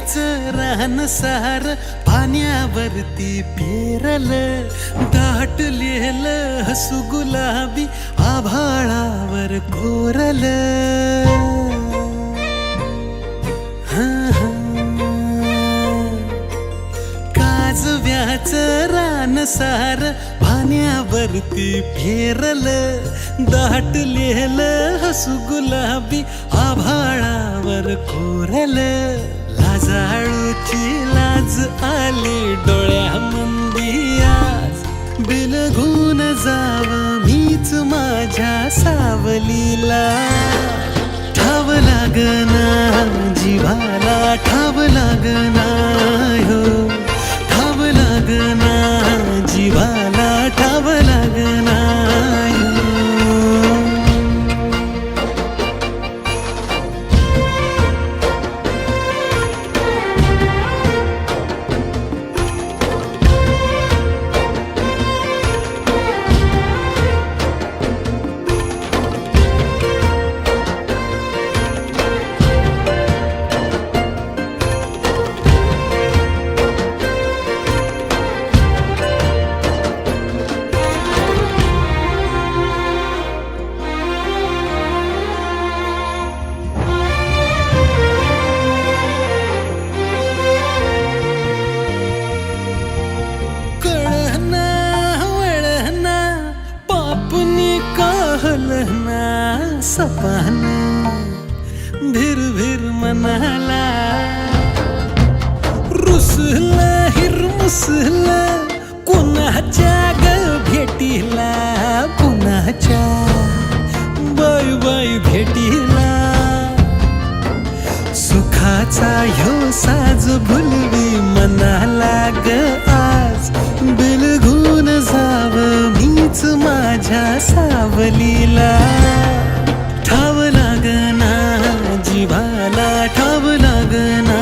रान सार पाण्यावरती पेरल, दाटलेलं हसू गुलाबी आभाळावर कोरल. काजव्याचं रान सार पाण्यावरती फेरल, दाटलेलं हसू गुलाबी आभाळावर कोरल. लाजाळूची लाज आली डोळ्यामंदी आज, बिलगून जाव मीच माझ्या सावलीला. ठाव लागना जीवाला, ठाव लागना हो, ठाव लागना जीवाला, ठाव लागना हो. सपान भिर भिर मनाला, रुसलं हिरमुसलं कुणाच्या ग भेटीला, कुणाच्या बाय बाय भेटीला. सुखाचा ह्यो साज भुलवी मनाला ग आज, बिलगून जाव मीच माझ्या सावलीला. ठाव लागना जीवाला, ठाव लागना